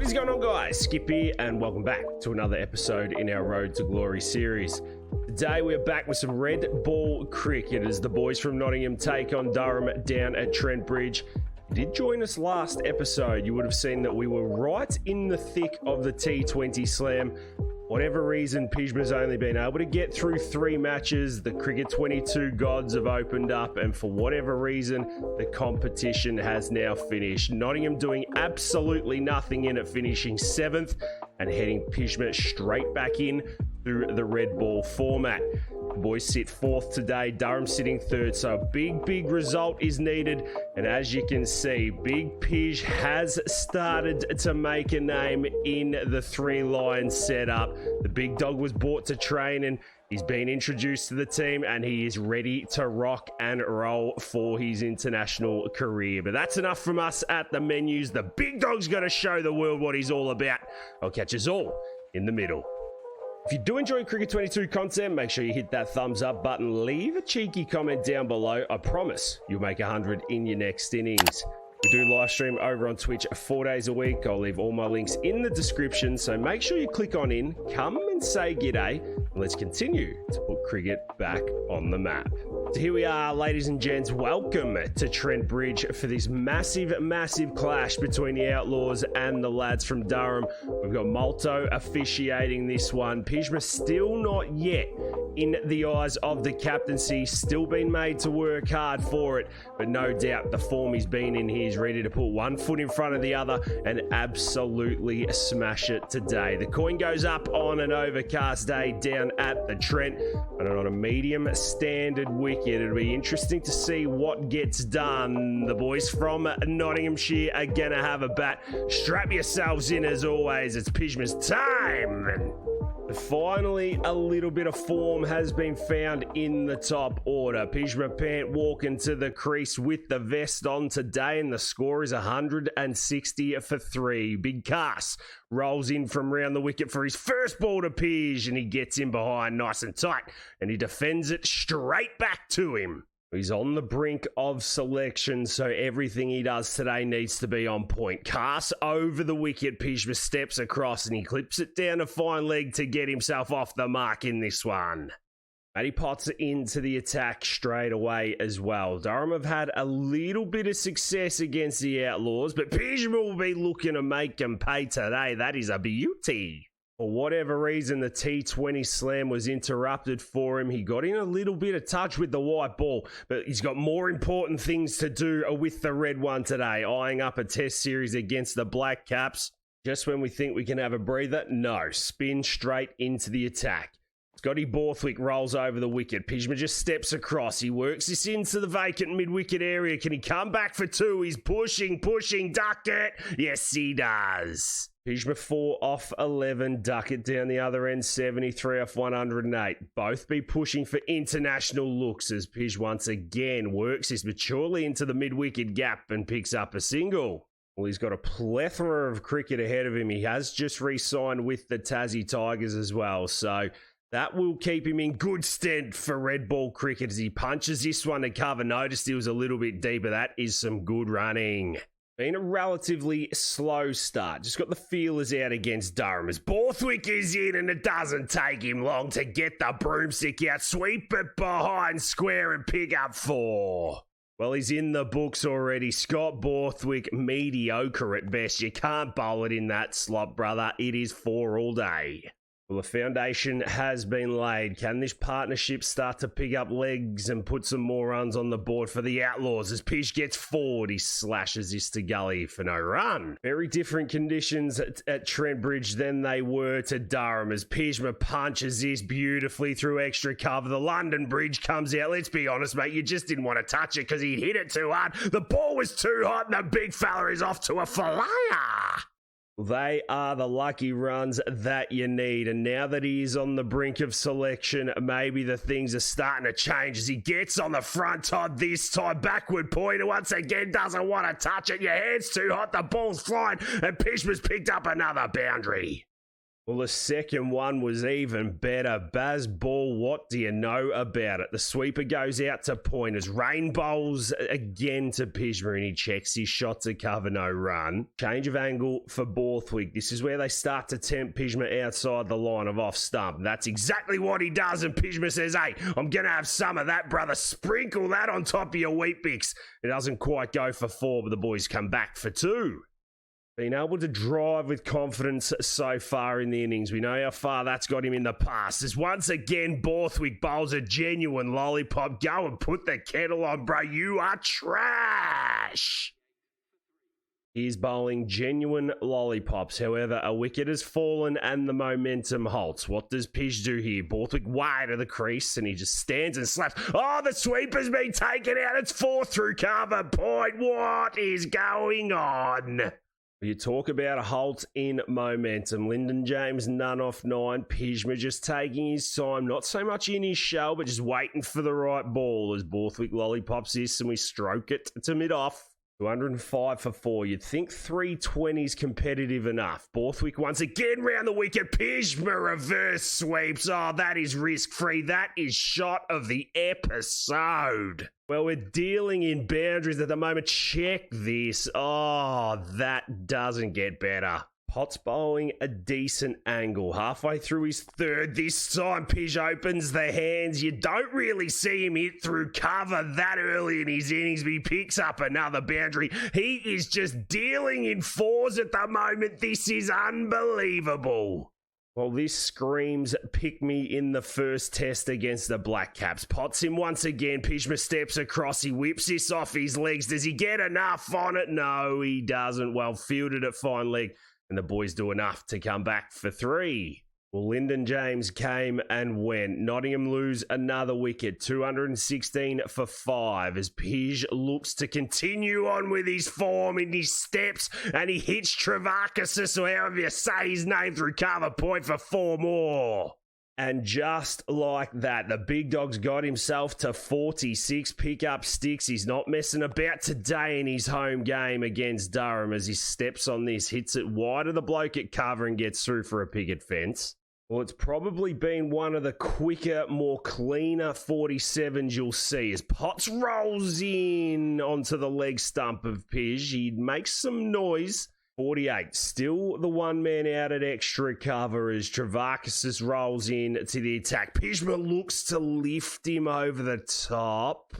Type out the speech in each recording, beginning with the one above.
What is going on, guys? Skip here and welcome back to another episode in our Road to Glory series. Today we're back with some red ball cricket as the boys from Nottingham take on Durham down at Trent Bridge. If you did join us last episode, you would have seen that we were right in the thick of the T20 slam. Whatever reason, Pjizma's only been able to get through 3 matches. The Cricket 22 gods have opened up, and for whatever reason, the competition has now finished. Nottingham doing absolutely nothing in it, finishing 7th and heading Pjizma straight back in through the red ball format. The boys sit 4th today, Durham sitting 3rd, so a big result is needed. And as you can see, Big Pjizma has started to make a name in the 3-line setup. The big dog was brought to train and he's been introduced to the team and he is ready to rock and roll for his international career. But that's enough from us at the menus. The big dog's got to show the world what he's all about. I'll catch us all in the middle. If you do enjoy Cricket 22 content, make sure you hit that thumbs up button. Leave a cheeky comment down below. I promise you'll make 100 in your next innings. We do live stream over on Twitch 4 days a week. I'll leave all my links in the description, so make sure you click on in, come and say g'day, and let's continue to put cricket back on the map. So here we are, ladies and gents. Welcome to Trent Bridge for this massive clash between the Outlaws and the lads from Durham. We've got Malto officiating this one. Pjizma still not yet in the eyes of the captaincy, still been made to work hard for it, but no doubt the form he's been in here is ready to put one foot in front of the other and absolutely smash it today. The coin goes up on an overcast day down at the Trent, and on a medium standard wicket. It'll be interesting to see what gets done. The boys from Nottinghamshire are gonna have a bat. Strap yourselves in as always, it's Pjizma's time. Finally, a little bit of form has been found in the top order. Pjizma Pant walking to the crease with the vest on today, and the score is 160 for 3. Big Cass rolls in from round the wicket for his first ball to Pjizma, and he gets in behind nice and tight, and he defends it straight back to him. He's on the brink of selection, so everything he does today needs to be on point. Cass over the wicket, Pjizma steps across and he clips it down a fine leg to get himself off the mark in this one. Matty Potts into the attack straight away as well. Durham have had a little bit of success against the Outlaws, but Pjizma will be looking to make them pay today. That is a beauty. For whatever reason, the T20 slam was interrupted for him. He got in a little bit of touch with the white ball, but he's got more important things to do with the red one today, eyeing up a test series against the Black Caps. Just when we think we can have a breather, no, spin straight into the attack. Scotty Borthwick rolls over the wicket. Pjizma just steps across. He works this into the vacant mid-wicket area. Can he come back for 2? He's pushing, duck it. Yes, he does. Pjizma 4 off 11, Duckett down the other end, 73 off 108. Both be pushing for international looks as Pjizma once again works this maturely into the mid-wicket gap and picks up a single. Well, he's got a plethora of cricket ahead of him. He has just re-signed with the Tassie Tigers as well, so that will keep him in good stead for red ball cricket as he punches this one to cover. Noticed he was a little bit deeper. That is some good running. Been a relatively slow start. Just got the feelers out against Durham as Borthwick is in, and it doesn't take him long to get the broomstick out, sweep it behind square and pick up 4. Well, he's in the books already. Scott Borthwick, mediocre at best. You can't bowl it in that slot, brother. It is 4 all day. Well, the foundation has been laid. Can this partnership start to pick up legs and put some more runs on the board for the Outlaws? As Pjizma gets forward, he slashes this to gully for no run. Very different conditions at Trent Bridge than they were to Durham as Pjizma punches this beautifully through extra cover. The London Bridge comes out. Let's be honest, mate, you just didn't want to touch it because he'd hit it too hard. The ball was too hot and the big fella is off to a flyer. They are the lucky runs that you need, and now that he is on the brink of selection, maybe the things are starting to change as he gets on the front side this time. Backward pointer once again, doesn't want to touch it. Your hand's too hot, the ball's flying, and Pjizma's picked up another boundary. Well, the second one was even better. Baz Ball, what do you know about it? The sweeper goes out to pointers. Rain bowls again to Pjizma, and he checks his shot to cover, no run. Change of angle for Borthwick. This is where they start to tempt Pjizma outside the line of off stump. That's exactly what he does, and Pjizma says, hey, I'm going to have some of that, brother. Sprinkle that on top of your wheat bix. It doesn't quite go for 4, but the boys come back for 2. Been able to drive with confidence so far in the innings. We know how far that's got him in the past. As once again, Borthwick bowls a genuine lollipop. Go and put the kettle on, bro. You are trash. He's bowling genuine lollipops. However, a wicket has fallen and the momentum halts. What does Pjizma do here? Borthwick wide of the crease, and he just stands and slaps. Oh, the sweeper's been taken out. It's 4 through cover point. What is going on? You talk about a halt in momentum. Lyndon James, none off 9. Pjizma just taking his time, not so much in his shell, but just waiting for the right ball as Borthwick lollipops this, and we stroke it to mid-off. 205 for 4. You'd think 320's competitive enough. Borthwick once again round the wicket. Pjizma reverse sweeps. Oh, that is risk-free. That is shot of the episode. Well, we're dealing in boundaries at the moment. Check this. Oh, that doesn't get better. Potts bowling a decent angle. Halfway through his third. This time, Pjizma opens the hands. You don't really see him hit through cover that early in his innings, but he picks up another boundary. He is just dealing in 4s at the moment. This is unbelievable. Well, this screams pick me in the first test against the Black Caps. Potts him once again. Pjizma steps across. He whips this off his legs. Does he get enough on it? No, he doesn't. Well fielded at fine leg. And the boys do enough to come back for 3. Well, Lyndon James came and went. Nottingham lose another wicket. 216 for 5 as Pjizma looks to continue on with his form in his steps. And he hits Travakis, or however you say his name, through cover point for 4 more. And just like that, the big dog's got himself to 46 pick-up sticks. He's not messing about today in his home game against Durham as he steps on this, hits it wide of the bloke at cover and gets through for a picket fence. Well, it's probably been one of the quicker, more cleaner 47s you'll see as Potts rolls in onto the leg stump of Pjizma. He makes some noise. 48, still the one man out at extra cover as Travakis rolls in to the attack. Pjizma looks to lift him over the top.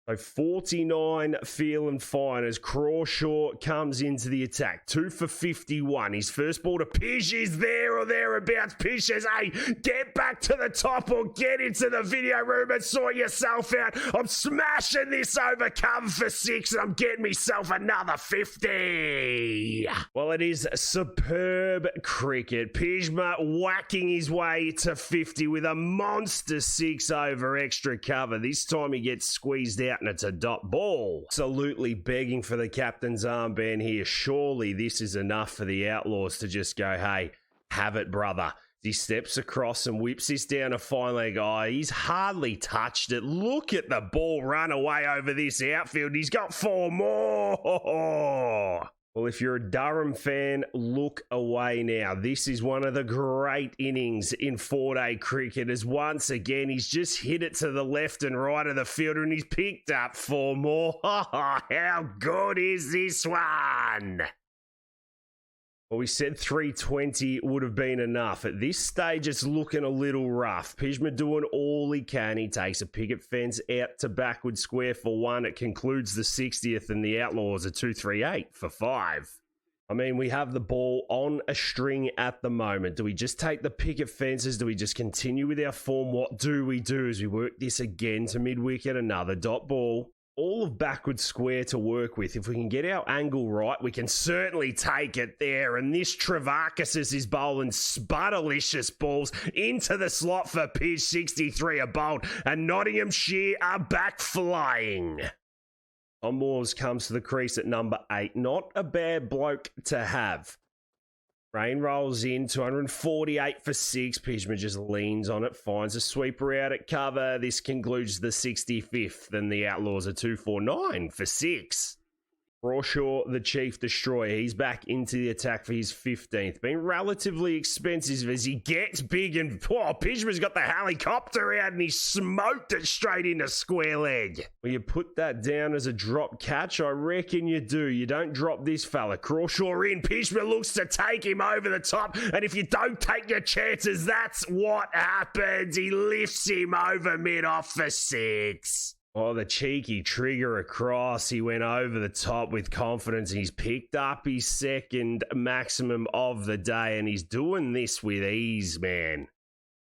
So 49 feeling fine as Crawshaw comes into the attack. 2 for 51. His first ball to Pjizma is there or thereabouts. Pjizma says, hey, get back to the top or get into the video room and sort yourself out. I'm smashing this over cover for 6 and I'm getting myself another 50. Well, it is superb cricket. Pjizma whacking his way to 50 with a monster 6 over extra cover. This time he gets squeezed out and it's a dot ball. Absolutely begging for the captain's armband here. Surely this is enough for the Outlaws to just go, hey, have it, brother. He steps across and whips this down a fine leg. Oh, he's hardly touched it. Look at the ball run away over this outfield. He's got 4 more. Well, if you're a Durham fan, look away now. This is one of the great innings in 4-day cricket as once again, he's just hit it to the left and right of the fielder and he's picked up 4 more. How good is this one? Well, we said 320 would have been enough. At this stage, it's looking a little rough. Pjizma doing all he can. He takes a picket fence out to backward square for 1. It concludes the 60th, and the Outlaws are 238 for 5. I mean, we have the ball on a string at the moment. Do we just take the picket fences? Do we just continue with our form? What do we do as we work this again to mid-wicket? Another dot ball. All of backward square to work with. If we can get our angle right, we can certainly take it there. And this Travakis is bowling sputterlicious balls into the slot for Pjizma. 63 are bowled. And Nottinghamshire are back flying. Tom Moores comes to the crease at number 8. Not a bad bloke to have. Rain rolls in, 248 for 6. Pjizma just leans on it, finds a sweeper out at cover. This concludes the 65th, and the Outlaws are 249 for 6. Crawshaw, the Chief Destroyer. He's back into the attack for his 15th. Been relatively expensive as he gets big and... Oh, Pjizma's got the helicopter out and he smoked it straight into square leg. Well, you put that down as a drop catch? I reckon you do. You don't drop this fella. Crawshaw in. Pjizma looks to take him over the top. And if you don't take your chances, that's what happens. He lifts him over mid-off for 6. Oh, the cheeky trigger across. He went over the top with confidence. He's picked up his second maximum of the day, and he's doing this with ease, man.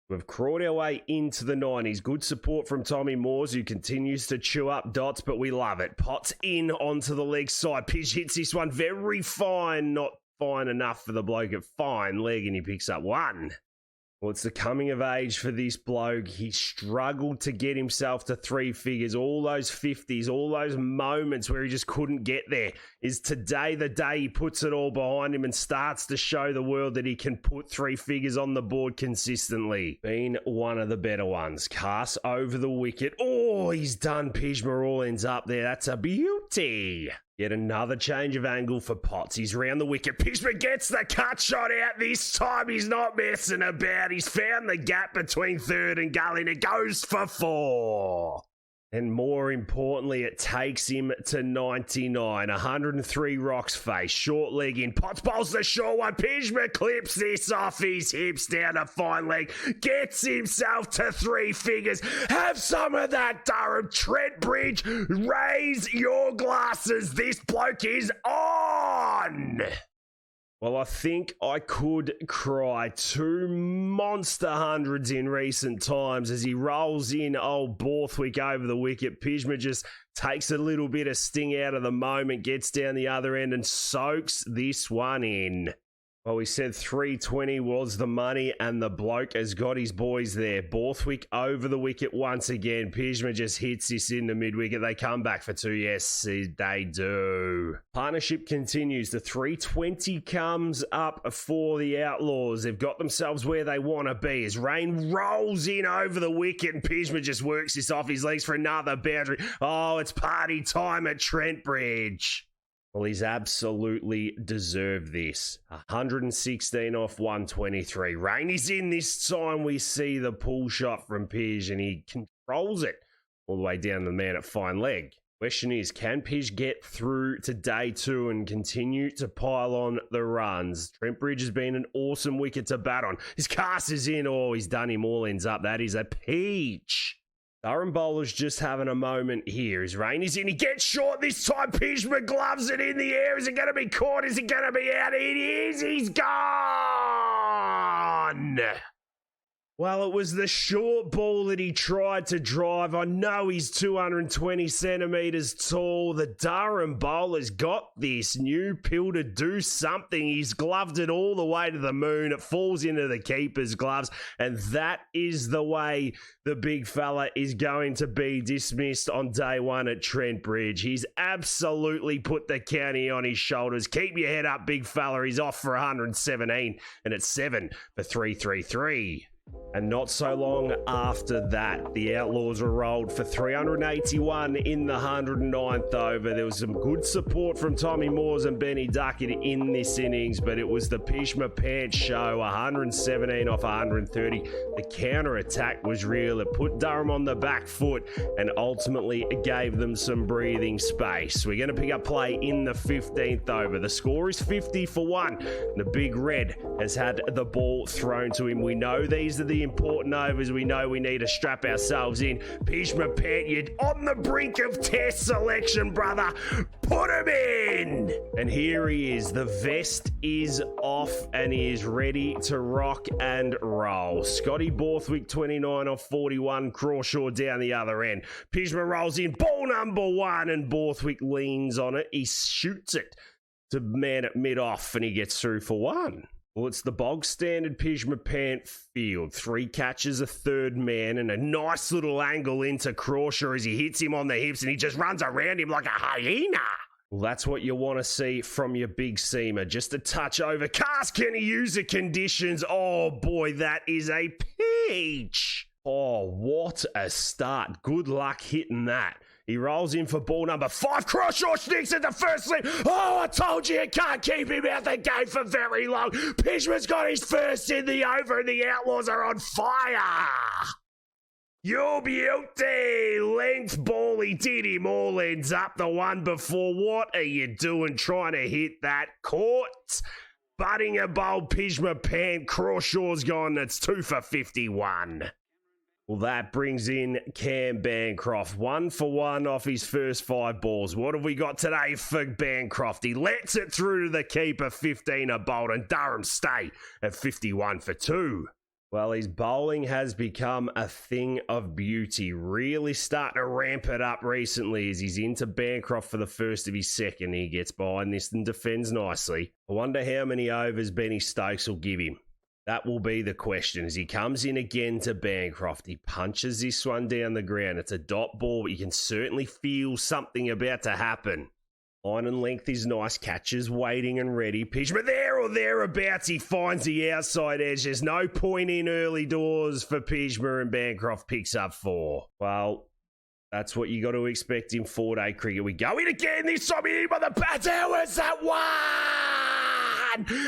We've crawled our way into the 90s. Good support from Tommy Moores, who continues to chew up dots, but we love it. Potts in onto the leg side. Pjizma hits this one very fine. Not fine enough for the bloke at fine leg, and he picks up 1. Well, it's the coming of age for this bloke. He struggled to get himself to 3 figures. All those 50s, all those moments where he just couldn't get there. Is today the day he puts it all behind him and starts to show the world that he can put 3 figures on the board consistently. Been one of the better ones. Cast over the wicket. Oh, he's done. Pjizma all ends up there. That's a beauty. Yet another change of angle for Potts. He's round the wicket. Pjizma gets the cut shot out. This time he's not messing about. He's found the gap between third and gully and it goes for 4. And more importantly, it takes him to 99. 103 rocks face. Short leg in. Potts bowls the short one. Pjizma clips this off his hips down a fine leg. Gets himself to 3 figures. Have some of that, Durham. Trent Bridge, raise your glasses. This bloke is on. Well, I think I could cry 2 monster hundreds in recent times as he rolls in old Borthwick over the wicket. Pjizma just takes a little bit of sting out of the moment, gets down the other end and soaks this one in. Well, we said 320 was the money, and the bloke has got his boys there. Borthwick over the wicket once again. Pjizma just hits this in the mid-wicket. They come back for 2. Yes, they do. Partnership continues. The 320 comes up for the Outlaws. They've got themselves where they want to be as rain rolls in over the wicket, and Pjizma just works this off his legs for another boundary. Oh, it's party time at Trent Bridge. Well, he's absolutely deserved this. 116 off 123. Rain is in this time. We see the pull shot from Pjizma, and he controls it all the way down to the man at fine leg. Question is, can Pjizma get through to day 2 and continue to pile on the runs? Trent Bridge has been an awesome wicket to bat on. His cast is in. Oh, he's done him all ends up. That is a peach. Durham bowler's just having a moment here. His rain is in. He gets short this time. Pjizma gloves it in the air. Is it going to be caught? Is it going to be out? It is. He's gone. Well, it was the short ball that he tried to drive. I know he's 220 centimetres tall. The Durham bowler's got this new pill to do something. He's gloved it all the way to the moon. It falls into the keeper's gloves. And that is the way the big fella is going to be dismissed on day 1 at Trent Bridge. He's absolutely put the county on his shoulders. Keep your head up, big fella. He's off for 117. And it's 7 for 333. And not so long after that, the Outlaws were rolled for 381 in the 109th over. There was some good support from Tommy Moores and Benny Duckett in this innings, but it was the Pjizma Pant show, 117 off 130. The counter-attack was real. It put Durham on the back foot and ultimately it gave them some breathing space. We're going to pick up play in the 15th over. The score is 50 for 1. The Big Red has had the ball thrown to him. We know these are the important overs. We know we need to strap ourselves in. Pjizma Pant, you're on the brink of test selection, brother. Put him in. And here he is. The vest is off and he is ready to rock and roll. Scotty Borthwick, 29 off 41. Crawshaw down the other end. Pjizma rolls in. Ball number 1 and Borthwick leans on it. He shoots it to man at mid-off and he gets through for 1. Well, it's the bog standard Pjizma Pant field. 3 catches, a third man, and a nice little angle into Crawshaw as he hits him on the hips and he just runs around him like a hyena. Well, that's what you want to see from your big seamer. Just a touch over. Cast, can he use the conditions? Oh, boy, that is a peach. Oh, what a start. Good luck hitting that. He rolls in for ball number 5. Croshaw sticks at the first slip. Oh, I told you can't keep him out the game for very long. Pjizma's got his first in the over and the Outlaws are on fire. You beauty! Length ball, he did him all, ends up the one before. What are you doing trying to hit that? Caught. Butting a bowl, Pjizma Pant. Crawshaw's gone. That's 2 for 51. Well, that brings in Cam Bancroft. 1 for 1 off his first 5 balls. What have we got today for Bancroft? He lets it through to the keeper, 15 a bolt, and Durham stay at 51 for 2. Well, his bowling has become a thing of beauty. Really starting to ramp it up recently as he's into Bancroft for the first of his second. He gets behind this and defends nicely. I wonder how many overs Benny Stokes will give him. That will be the question as he comes in again to Bancroft. He punches this one down the ground. It's a dot ball, but you can certainly feel something about to happen. Line and length is nice. Catches waiting and ready. Pjizma there or thereabouts. He finds the outside edge. There's no point in early doors for Pjizma, and Bancroft picks up 4. Well, that's what you got to expect in 4-day cricket. We go in again. This time in by the bat. How was that one?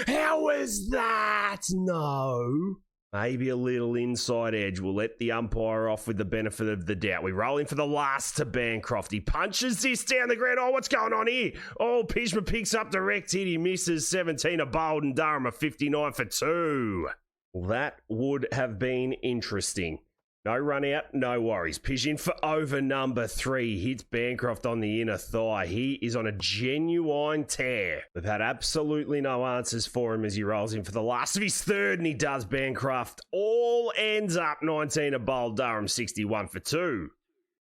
How was that? No. Maybe a little inside edge. We'll let the umpire off with the benefit of the doubt. We roll in for the last to Bancroft. He punches this down the ground. Oh, what's going on here? Oh, Pjizma picks up direct hit. He misses 17 a bowled, and Durham a 59 for 2. Well, that would have been interesting. No run out, no worries. Pitch in for over number 3. Hits Bancroft on the inner thigh. He is on a genuine tear. We've had absolutely no answers for him as he rolls in for the last of his third, and he does. Bancroft all ends up 19 a bowl. Durham 61 for 2.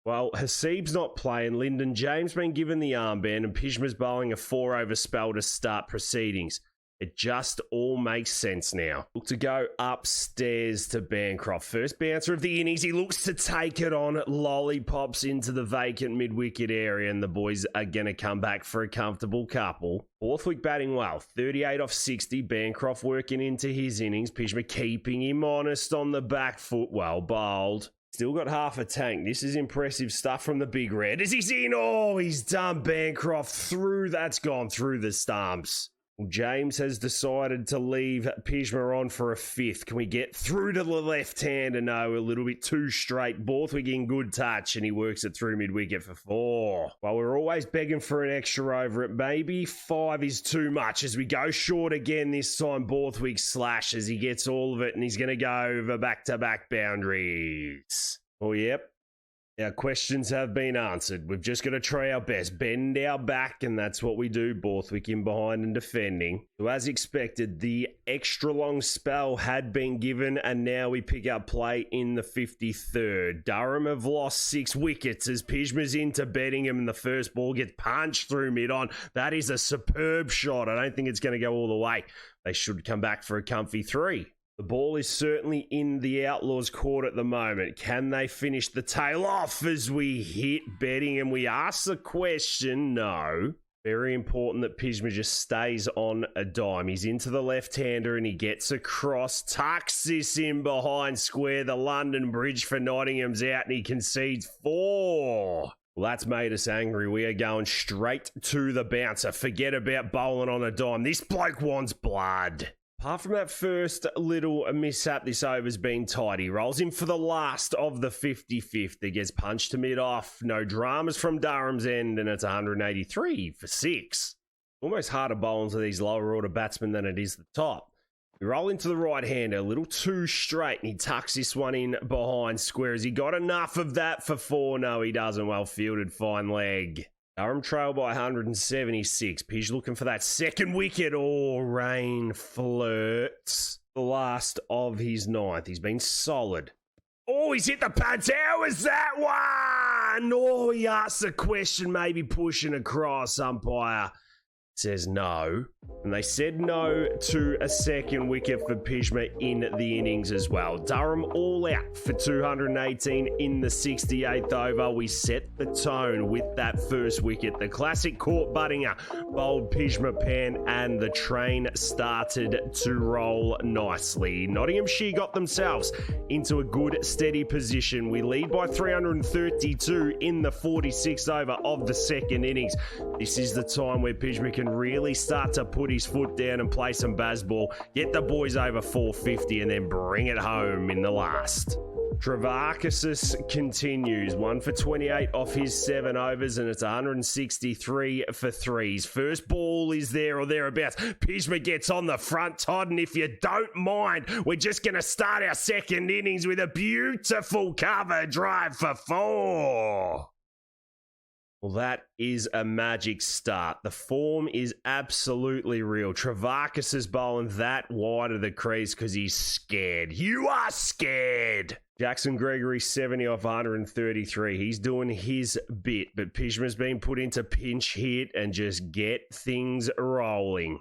Well, Hasib's not playing. Lyndon James been given the armband, and Pjizma's bowling a 4-over spell to start proceedings. It just all makes sense now. Look to go upstairs to Bancroft. First bouncer of the innings. He looks to take it on. Lollipops into the vacant mid-wicket area, and the boys are going to come back for a comfortable couple. Borthwick batting well. 38 off 60. Bancroft working into his innings. Pjizma keeping him honest on the back foot. Well bowled. Still got half a tank. This is impressive stuff from the big red. As he's in, oh, he's done Bancroft through. That's gone through the stumps. Well, James has decided to leave Pjizma on for a 5th. Can we get through to the left-hander? No, a little bit too straight. Borthwick in good touch, and he works it through mid-wicket for 4. Well, we're always begging for an extra over it. Maybe 5 is too much as we go short again. This time, Borthwick slashes. He gets all of it, and he's going to go over back-to-back boundaries. Oh, yep. Our questions have been answered. We've just got to try our best. Bend our back, and that's what we do. Borthwick in behind and defending. So as expected, the extra long spell had been given, and now we pick up play in the 53rd. Durham have lost 6 wickets as Pjizma's into Beddingham, and the first ball gets punched through mid-on. That is a superb shot. I don't think it's going to go all the way. They should come back for a comfy 3. The ball is certainly in the Outlaws' court at the moment. Can they finish the tail off as we hit Beddingham? We ask the question, no. Very important that Pjizma just stays on a dime. He's into the left-hander and he gets across, tucks this in behind square. The London Bridge for Nottingham's out and he concedes 4. Well, that's made us angry. We are going straight to the bouncer. Forget about bowling on a dime. This bloke wants blood. Apart from that first little mishap, this over's been tidy. Rolls in for the last of the 55th. It gets punched to mid-off. No dramas from Durham's end, and it's 183 for 6. Almost harder bowling to these lower order batsmen than it is the top. We roll into the right-hander, a little too straight, and he tucks this one in behind square. Has he got enough of that for 4? No, he doesn't. Well fielded, fine leg. Durham trail by 176. Pjizma looking for that second wicket. Oh, rain flirts. The last of his 9th. He's been solid. Oh, he's hit the Pant. How was that one? Oh, he asked the question, maybe pushing across, umpire. says no. And they said no to a second wicket for Pjizma in the innings as well. Durham all out for 218 in the 68th over. We set the tone with that first wicket. The classic court buttinger bowled Pjizma, Pant, and the train started to roll nicely. Nottinghamshire got themselves into a good steady position. We lead by 332 in the 46th over of the second innings. This is the time where Pjizma can really start to put his foot down and play some baseball, get the boys over 450 and then bring it home in the last. Travakis continues, 1 for 28 off his 7 overs, and it's 163 for threes. First ball is there or thereabouts. Pjizma gets on the front, Todd, and if you don't mind, we're just going to start our second innings with a beautiful cover drive for 4. Well, that is a magic start. The form is absolutely real. Travakis is bowling that wide of the crease because he's scared. You are scared. Jackson Gregory 70 off 133. He's doing his bit, but Pjizma's been put into pinch hit and just get things rolling.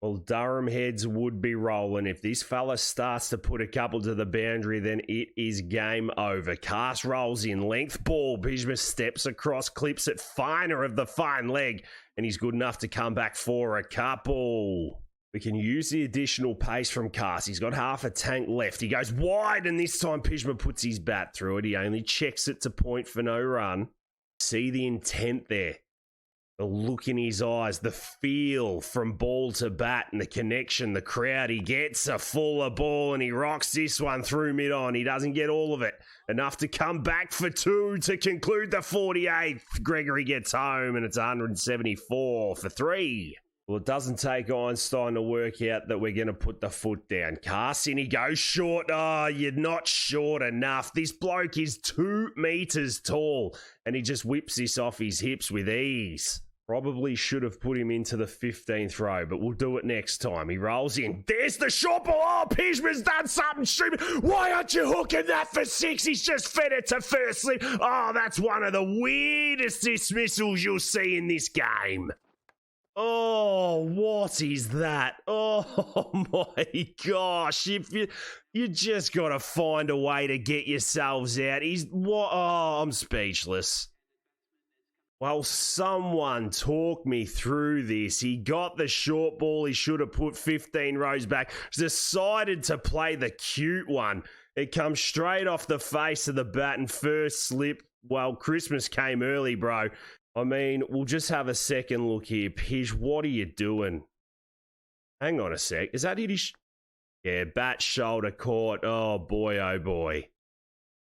Well, Durham heads would be rolling. If this fella starts to put a couple to the boundary, then it is game over. Cast rolls in, length ball. Pjizma steps across, clips it finer of the fine leg, and he's good enough to come back for a couple. We can use the additional pace from Cast. He's got half a tank left. He goes wide, and this time Pjizma puts his bat through it. He only checks it to point for no run. See the intent there. The look in his eyes, the feel from ball to bat and the connection, the crowd. He gets a fuller ball and he rocks this one through mid-on. He doesn't get all of it. Enough to come back for 2 to conclude the 48th. Gregory gets home and it's 174 for 3. Well, it doesn't take Einstein to work out that we're going to put the foot down. Cast in, he goes short. Oh, you're not short enough. This bloke is 2 meters tall and he just whips this off his hips with ease. Probably should have put him into the 15th row, but we'll do it next time. He rolls in. There's the short ball. Oh, Pjizma's done something stupid. Why aren't you hooking that for 6? He's just fed it to first slip. Oh, that's one of the weirdest dismissals you'll see in this game. Oh, what is that? Oh my gosh. If you just got to find a way to get yourselves out. Oh, I'm speechless. Well, someone talk me through this. He got the short ball. He should have put 15 rows back. Decided to play the cute one. It comes straight off the face of the bat and first slip. Well, Christmas came early, bro. I mean, we'll just have a second look here. Pjizma, what are you doing? Hang on a sec. Is that his... Yeah, bat shoulder caught. Oh, boy, oh, boy.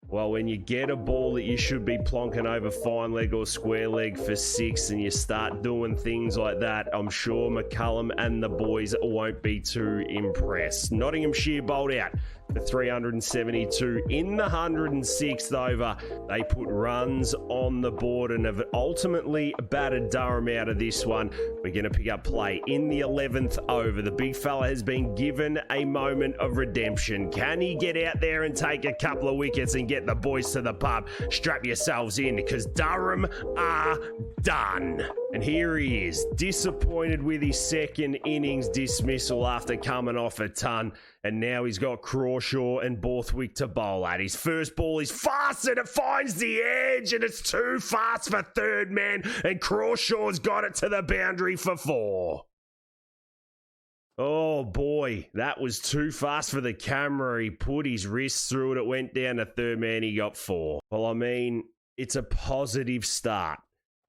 Well, when you get a ball that you should be plonking over fine leg or square leg for 6 and you start doing things like that, I'm sure McCullum and the boys won't be too impressed. Nottinghamshire bowled out for 372 in the 106th over. They put runs on the board and have ultimately battered Durham out of this one. We're going to pick up play in the 11th over. The big fella has been given a moment of redemption. Can he get out there and take a couple of wickets and get the boys to the pub? Strap yourselves in because Durham are done. And here he is, disappointed with his second innings dismissal after coming off a ton. And now he's got Crawshaw and Borthwick to bowl at. His first ball is fast and it finds the edge and it's too fast for third man. And Crawshaw's got it to the boundary for 4. Oh boy, that was too fast for the camera. He put his wrist through it. It went down to third man. He got 4. Well, I mean, it's a positive start.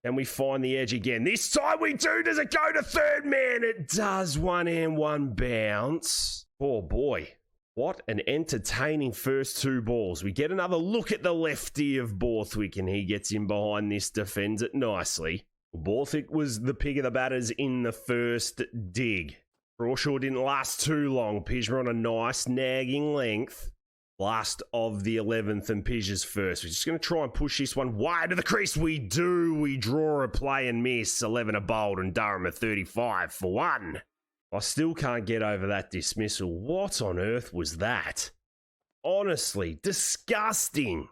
Can we find the edge again? This time we do. Does it go to third man? It does. 1 and 1 bounce. Oh boy, what an entertaining first 2 balls. We get another look at the lefty of Borthwick and he gets in behind this, defends it nicely. Borthwick was the pick of the batters in the first dig. Crawshaw didn't last too long. Pjizma on a nice nagging length. Last of the 11th and Pjiz's first. We're just going to try and push this one wide of the crease. We do. We draw a play and miss. 11 are bowled and Durham at 35 for 1. I still can't get over that dismissal. What on earth was that? Honestly, disgusting.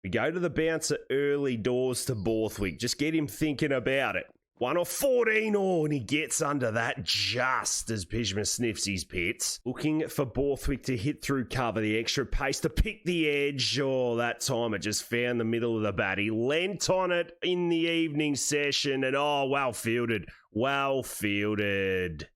We go to the bouncer early doors to Borthwick. Just get him thinking about it. 1 off 14. Oh, and he gets under that just as Pjizma sniffs his pits. Looking for Borthwick to hit through cover. The extra pace to pick the edge. Oh, that time it just found the middle of the bat. He leant on it in the evening session and oh, well fielded. Well fielded.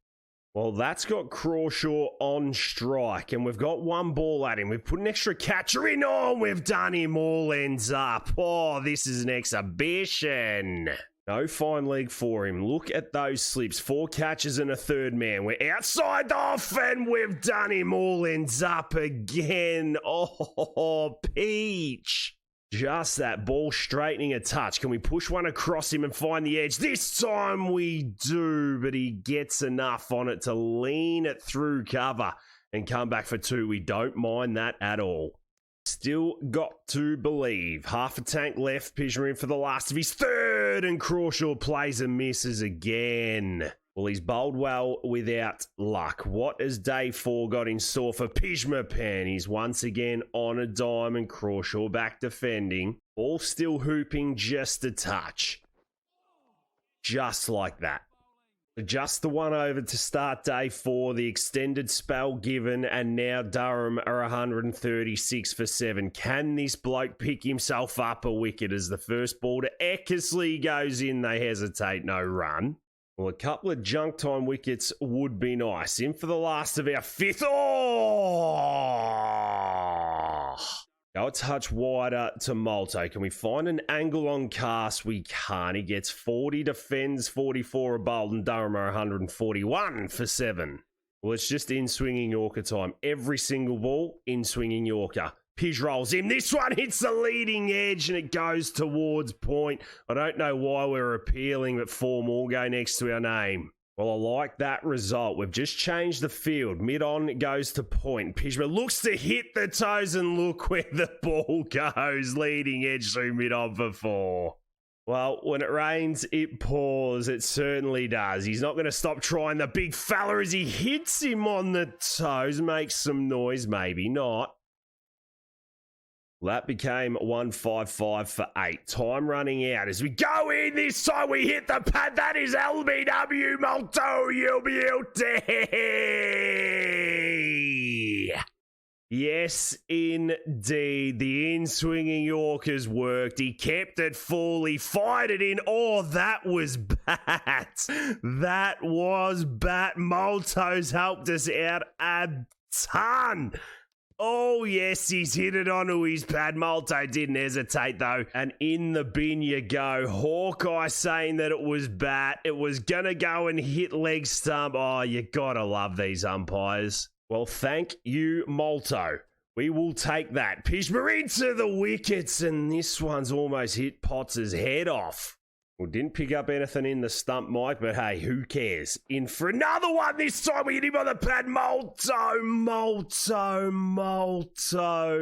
Well, that's got Crawshaw on strike, and we've got one ball at him. We've put an extra catcher in. Oh, we've done him all ends up. Oh, this is an exhibition. No fine leg for him. Look at those slips. 4 catches and a third man. We're outside off, and we've done him all ends up again. Oh, Peach. Just that ball straightening a touch. Can we push one across him and find the edge? This time we do, but he gets enough on it to lean it through cover and come back for 2. We don't mind that at all. Still got to believe. Half a tank left. Pjizma in for the last of his third, and Crawshaw plays and misses again. Well, he's bowled well without luck. What has day 4 got in store for Pjizma Pan? He's once again on a dime and Crawshaw back defending. All still hooping just a touch. Just like that. Just the one over to start day 4. The extended spell given, and now Durham are 136 for 7. Can this bloke pick himself up a wicket as the first ball to Eckersley goes in? They hesitate, no run. Well, a couple of junk time wickets would be nice. In for the last of our 5th. Oh! Go a touch wider to Malto. Can we find an angle on cast? We can't. He gets 40, defends 44 a bowl, and Durham are 141 for 7. Well, it's just in-swinging Yorker time. Every single ball, in-swinging Yorker. Pjizma rolls him. This one hits the leading edge and it goes towards point. I don't know why we're appealing, but 4 more go next to our name. Well, I like that result. We've just changed the field. Mid-on goes to point. Pjizma looks to hit the toes and look where the ball goes. Leading edge through mid-on for 4. Well, when it rains, it pours. It certainly does. He's not going to stop trying the big fella as he hits him on the toes. Makes some noise, maybe not. That became 155 for 8. Time running out as we go in. This time we hit the pad. That is LBW Malto. You'll be Yes, indeed. The in-swinging Yorkers worked. He kept it full. He fired it in. Oh, that was bat. That was bat. Malto's helped us out a ton. Oh, yes, he's hit it onto his pad. Malto didn't hesitate, though. And in the bin you go. Hawkeye saying that it was bat. It was going to go and hit leg stump. Oh, you got to love these umpires. Well, thank you, Malto. We will take that. Pjizma into the wickets, and this one's almost hit Potts' head off. Well, didn't pick up anything in the stump, Mike, but hey, who cares? In for another one. This time we hit him on the pad. Malto,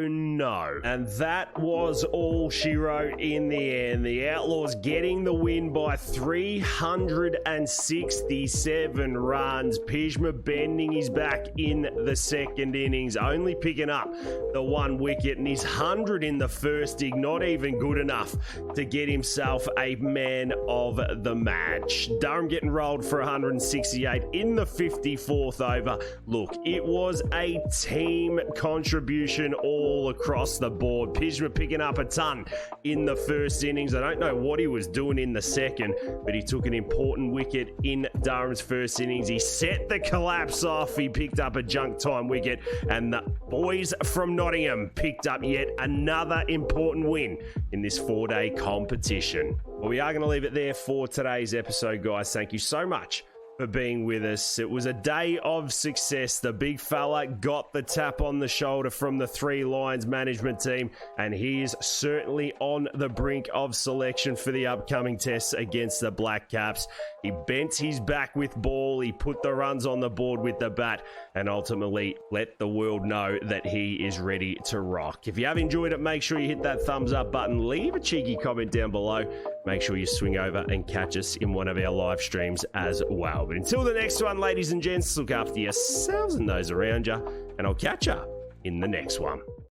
no. And that was all she wrote in the end. The Outlaws getting the win by 367 runs. Pjizma bending his back in the second innings, only picking up the 1 wicket, and his 100 in the first dig, not even good enough to get himself a man of the match. Durham getting rolled for 168 in the 54th over. Look, it was a team contribution all across the board. Pjizma picking up a ton in the first innings. I don't know what he was doing in the second, but he took an important wicket in Durham's first innings. He set the collapse off. He picked up a junk time wicket, and the boys from Nottingham picked up yet another important win in this 4-day competition. Well, we are going to leave it there for today's episode, guys. Thank you so much for being with us. It was a day of success. The big fella got the tap on the shoulder from the 3 Lions management team, and he is certainly on the brink of selection for the upcoming tests against the Black Caps. He bent his back with ball, he put the runs on the board with the bat, and ultimately let the world know that he is ready to rock. If you have enjoyed it, make sure you hit that thumbs up button, leave a cheeky comment down below. Make sure you swing over and catch us in one of our live streams as well. But until the next one, ladies and gents, look after yourselves and those around you, and I'll catch you in the next one.